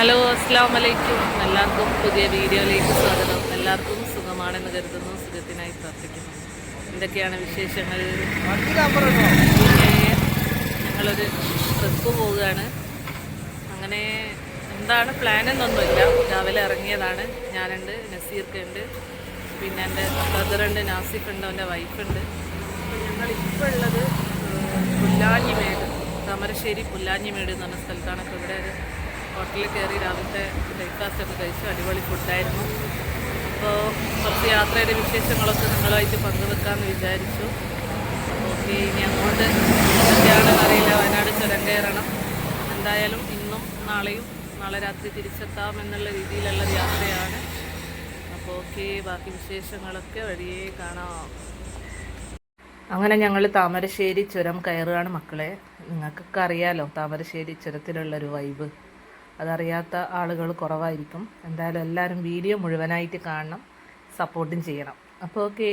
Hello, അസ്സാം വലൈക്കും. എല്ലാവർക്കും പുതിയ വീഡിയോയിലേക്ക് സ്വാഗതം. എല്ലാവർക്കും സുഖമാണെന്ന് കരുതുന്നു, സുഖത്തിനായി പ്രാർത്ഥിക്കുന്നു. എന്തൊക്കെയാണ് വിശേഷങ്ങൾ? പിന്നെ ഞങ്ങളൊരു ട്രിപ്പ് പോവുകയാണ്. അങ്ങനെ എന്താണ് പ്ലാൻ എന്നൊന്നുമില്ല. രാവിലെ ഇറങ്ങിയതാണ്. ഞാനുണ്ട്, നസീർക്കുണ്ട്, പിന്നെ എൻ്റെ ബ്രദറുണ്ട്, നാസിഫുണ്ട്, എൻ്റെ വൈഫുണ്ട്. അപ്പോൾ ഞങ്ങളിപ്പോൾ ഉള്ളത് പുല്ലാഞ്ഞിമേട്, താമരശ്ശേരി പുല്ലാഞ്ഞിമേട് എന്ന് പറഞ്ഞ സ്ഥലത്താണ്. ഇപ്പോൾ ഇവിടെ ഒരു ഹോട്ടലിൽ കയറി രാവിലത്തെ ബ്രേക്ക്ഫാസ്റ്റൊക്കെ കഴിച്ചു. അടിപൊളി ഫുഡായിരുന്നു. അപ്പോൾ കുറച്ച് യാത്രയുടെ വിശേഷങ്ങളൊക്കെ നിങ്ങളുമായിട്ട് പങ്കുവെക്കാമെന്ന് വിചാരിച്ചു. ഓക്കെ, ഇനി അങ്ങോട്ട് എന്തൊക്കെയാണെന്ന് അറിയില്ല. വയനാട് ചുരം കയറണം. എന്തായാലും ഇന്നും നാളെയും, നാളെ രാത്രി തിരിച്ചെത്താം എന്നുള്ള രീതിയിലുള്ള യാത്രയാണ്. അപ്പോൾ ഓക്കെ, ബാക്കി വിശേഷങ്ങളൊക്കെ വഴിയേ കാണാം. അങ്ങനെ ഞങ്ങൾ താമരശ്ശേരി ചുരം കയറുകയാണ് മക്കളെ. നിങ്ങൾക്കൊക്കെ അറിയാലോ താമരശ്ശേരി ചുരത്തിലുള്ളൊരു വൈബ്. അതറിയാത്ത ആളുകൾ കുറവായിരിക്കും. എന്തായാലും എല്ലാവരും വീഡിയോ മുഴുവനായിട്ട് കാണണം, സപ്പോർട്ടും ചെയ്യണം. അപ്പോൾ ഓക്കേ.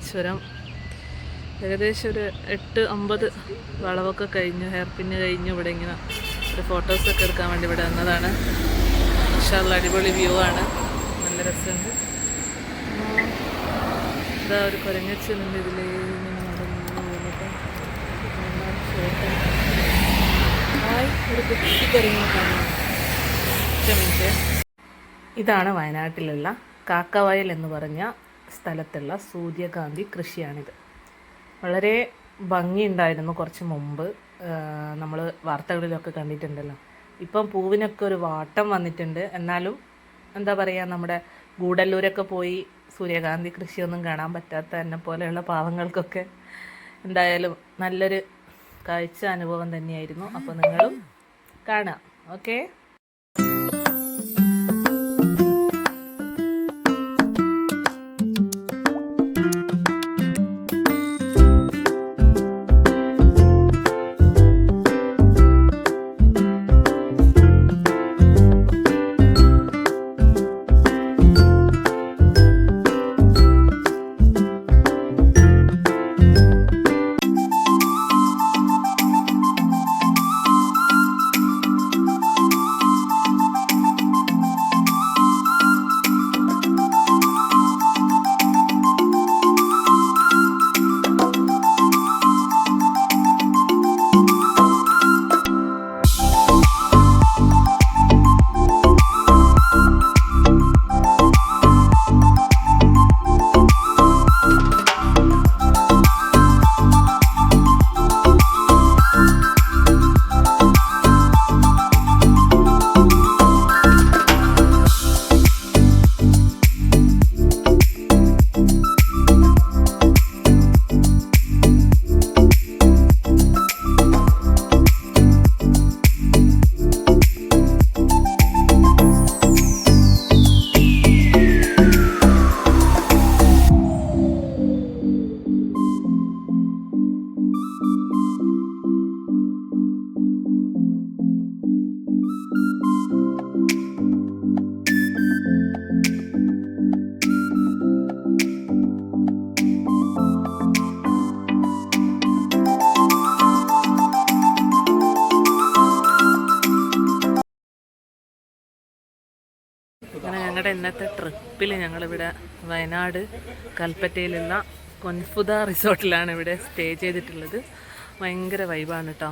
ചുരം ഏകദേശം ഒരു 8-9 വളവൊക്കെ കഴിഞ്ഞു, ഹെയർ പിന്ന് കഴിഞ്ഞു. ഇവിടെ ഇങ്ങനെ ഒരു ഫോട്ടോസൊക്കെ എടുക്കാൻ വേണ്ടി ഇവിടെ വന്നതാണ്. മാഷാഅല്ലാഹ്, അടിപൊളി വ്യൂ ആണ്, നല്ല രസമുണ്ട്. ഇതാ ഒരു കുരങ്ങച്ച് നിന്ന് ഇതിൽ ഒരു കുട്ടി കുരങ്ങിനെ കാണാം. ഇതാണ് വയനാട്ടിലുള്ള കാക്കവയൽ എന്ന് പറഞ്ഞ സ്ഥലത്തുള്ള സൂര്യകാന്തി കൃഷിയാണിത്. വളരെ ഭംഗിയുണ്ടായിരുന്നു കുറച്ച് മുമ്പ്, നമ്മൾ വാർത്തകളിലൊക്കെ കണ്ടിട്ടുണ്ടല്ലോ. ഇപ്പം പൂവിനൊക്കെ ഒരു വാട്ടം വന്നിട്ടുണ്ട്. എന്നാലും എന്താ പറയുക, നമ്മുടെ ഗൂഡല്ലൂരൊക്കെ പോയി സൂര്യകാന്തി കൃഷിയൊന്നും കാണാൻ പറ്റാത്ത എന്നെ പോലെയുള്ള പാവങ്ങൾക്കൊക്കെ എന്തായാലും നല്ലൊരു കാഴ്ച അനുഭവം തന്നെയായിരുന്നു. അപ്പോൾ നിങ്ങളും കാണാം. ഓക്കെ. ഞങ്ങളുടെ ഇന്നത്തെ ട്രിപ്പിൽ ഞങ്ങളിവിടെ വയനാട് കൽപ്പറ്റയിലുള്ള കൊൻഫുദ റിസോർട്ടിലാണ് ഇവിടെ സ്റ്റേ ചെയ്തിട്ടുള്ളത്. ഭയങ്കര വൈബാണ് കേട്ടോ.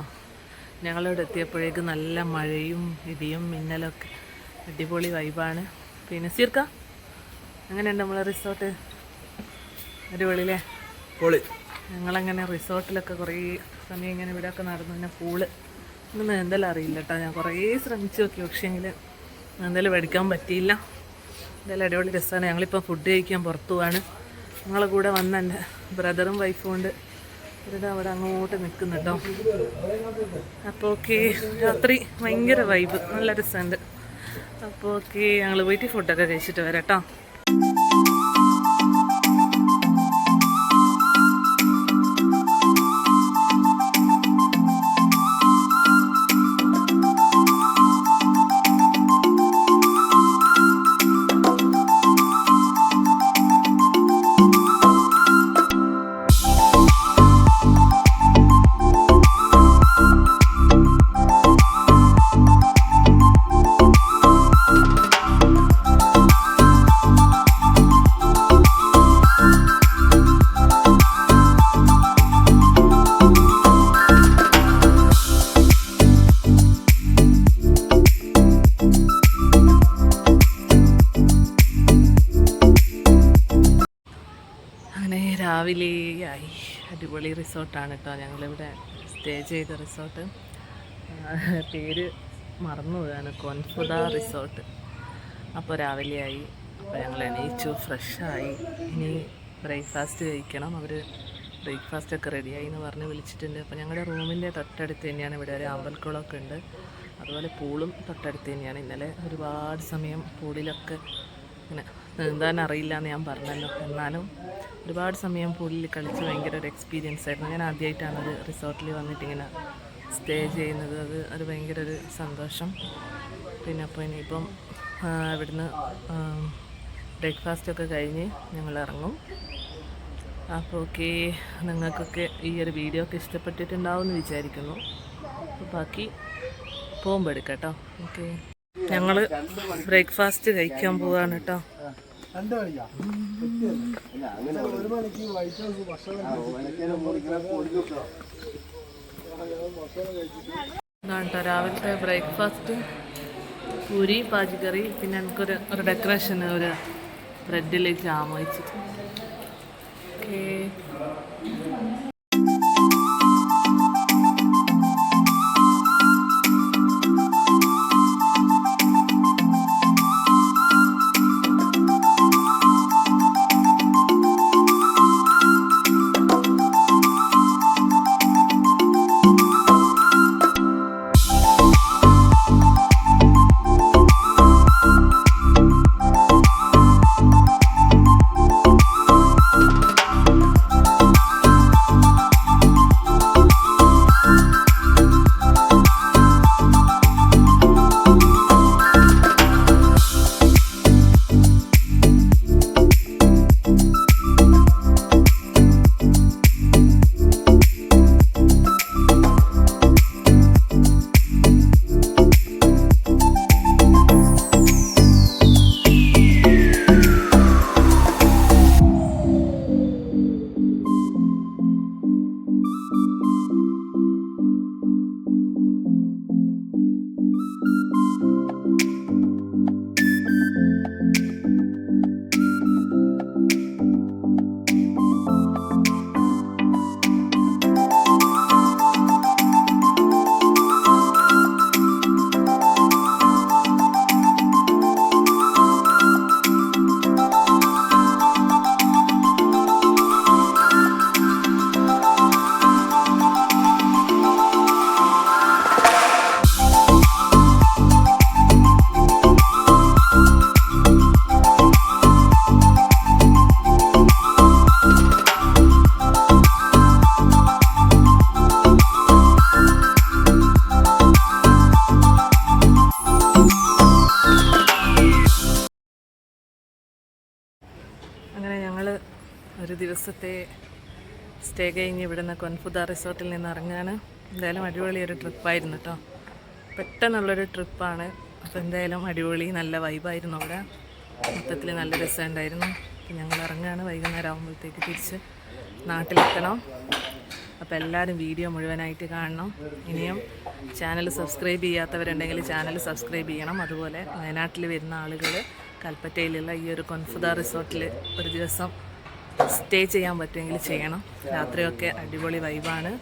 ഞങ്ങളിവിടെ എത്തിയപ്പോഴേക്ക് നല്ല മഴയും ഇടിയും മിന്നലൊക്കെ, അടിപൊളി വൈബാണ്. പിന്നെ സീർക്ക എങ്ങനെയുണ്ട് നമ്മളെ റിസോർട്ട്? അടിപൊളിയില്ലേ? പൊളി. ഞങ്ങളങ്ങനെ റിസോർട്ടിലൊക്കെ കുറേ സമയം ഇങ്ങനെ ഇവിടെയൊക്കെ നടന്നു. പിന്നെ പൂള് ഒന്നും നീന്തലും അറിയില്ല കേട്ടോ. ഞാൻ കുറേ ശ്രമിച്ചു നോക്കി, പക്ഷേങ്കിൽ നീന്തൽ പഠിക്കാൻ പറ്റിയില്ല. എന്തായാലും അടിപൊളി രസമാണ്. ഞങ്ങളിപ്പോൾ ഫുഡ് കഴിക്കാൻ പുറത്തു പോവാണ്. ഞങ്ങളെ കൂടെ വന്ന എൻ്റെ ബ്രദറും വൈഫും ഉണ്ട്. ഇവരുടെ അവിടെ അങ്ങോട്ട് നിൽക്കുന്നു കേട്ടോ. അപ്പോൾ ഓക്കെ, രാത്രി ഭയങ്കര വൈബ്, നല്ല രസമുണ്ട്. അപ്പോൾ ഓക്കെ, ഞങ്ങൾ പോയിട്ട് ഫുഡൊക്കെ കഴിച്ചിട്ട് വരാം കേട്ടോ. രാവിലെയായി. അടിപൊളി റിസോർട്ടാണ് കേട്ടോ. ഞങ്ങളിവിടെ സ്റ്റേ ചെയ്ത റിസോർട്ട്, പേര് മറന്നു പോയാണ്, കൊൻഫുദ റിസോർട്ട്. അപ്പോൾ രാവിലെയായി. അപ്പോൾ ഞങ്ങൾ എണീച്ചു, ഫ്രഷായി. ഇനി ബ്രേക്ക്ഫാസ്റ്റ് കഴിക്കണം. അവർ ബ്രേക്ക്ഫാസ്റ്റൊക്കെ റെഡിയായി എന്ന് പറഞ്ഞ് വിളിച്ചിട്ടുണ്ട്. അപ്പോൾ ഞങ്ങളുടെ റൂമിൻ്റെ തൊട്ടടുത്ത് തന്നെയാണ് ഇവിടെ ഒരു അമ്പലക്കുളമൊക്കെ ഉണ്ട്. അതുപോലെ പൂളും തൊട്ടടുത്ത് തന്നെയാണ്. ഇന്നലെ ഒരുപാട് സമയം പൂളിലൊക്കെ ഇങ്ങനെ നീന്താൻ അറിയില്ല എന്ന് ഞാൻ പറഞ്ഞല്ലോ, എന്നാലും ഒരുപാട് സമയം പൂളിൽ കളിച്ച് ഭയങ്കര ഒരു എക്സ്പീരിയൻസ് ആയിരുന്നു. ഞാൻ ആദ്യമായിട്ടാണ് ഒരു റിസോർട്ടിൽ വന്നിട്ട് ഇങ്ങനെ സ്റ്റേ ചെയ്യുന്നത്. അത് ഭയങ്കര ഒരു സന്തോഷം. പിന്നെ അപ്പോൾ ഇനിയിപ്പം ഇവിടുന്ന് ബ്രേക്ക്ഫാസ്റ്റൊക്കെ കഴിഞ്ഞ് ഞങ്ങൾ ഇറങ്ങും. അപ്പോൾ ഓക്കെ, നിങ്ങൾക്കൊക്കെ ഈ ഒരു വീഡിയോ ഒക്കെ ഇഷ്ടപ്പെട്ടിട്ടുണ്ടാവും എന്ന് വിചാരിക്കുന്നു. അപ്പോൾ ബാക്കി പോകുമ്പോൾ എടുക്കാം കേട്ടോ. ഓക്കെ, ഞങ്ങൾ ബ്രേക്ക്ഫാസ്റ്റ് കഴിക്കാൻ പോവാണ് കേട്ടോ. ഇതാണ് കേട്ടോ രാവിലത്തെ ബ്രേക്ക്ഫാസ്റ്റ്. പൂരി, പാചിക്കറി, പിന്നെ എനിക്കൊരു ഡെക്കറേഷന് ഒരു ബ്രെഡിൽ ജാം വെച്ചിട്ട്. ഓക്കേ, ഒരു ദിവസത്തെ സ്റ്റേ കഴിഞ്ഞ് ഇവിടുന്ന് കൊൻഫുദ റിസോർട്ടിൽ നിന്ന് ഇറങ്ങാൻ. എന്തായാലും അടിപൊളി ഒരു ട്രിപ്പായിരുന്നു കേട്ടോ. പെട്ടെന്നുള്ളൊരു ട്രിപ്പാണ്. അപ്പോൾ എന്തായാലും അടിപൊളി, നല്ല വൈബായിരുന്നു അവിടെ. മൊത്തത്തിൽ നല്ല രസമുണ്ടായിരുന്നു. അപ്പം ഞങ്ങൾ ഇറങ്ങുകയാണ്. വൈകുന്നേരം ആകുമ്പോഴത്തേക്ക് തിരിച്ച് നാട്ടിലെത്തണം. അപ്പോൾ എല്ലാവരും വീഡിയോ മുഴുവനായിട്ട് കാണണം. ഇനിയും ചാനൽ സബ്സ്ക്രൈബ് ചെയ്യാത്തവരുണ്ടെങ്കിൽ ചാനൽ സബ്സ്ക്രൈബ് ചെയ്യണം. അതുപോലെ വയനാട്ടിൽ വരുന്ന ആളുകൾ കൽപ്പറ്റയിലുള്ള ഈ ഒരു കൊൻഫുദ റിസോർട്ടിൽ ഒരു ദിവസം സ്റ്റേ ചെയ്യാൻ പറ്റുമെങ്കിൽ ചെയ്യണം. രാത്രിയൊക്കെ അടിപൊളി വൈബാണ്.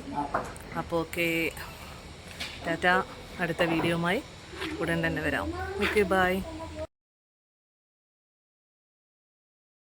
അപ്പോൾ ഓക്കെ, ടാറ്റ. അടുത്ത വീഡിയോയുമായി ഉടൻ തന്നെ വരാം. Okay, by.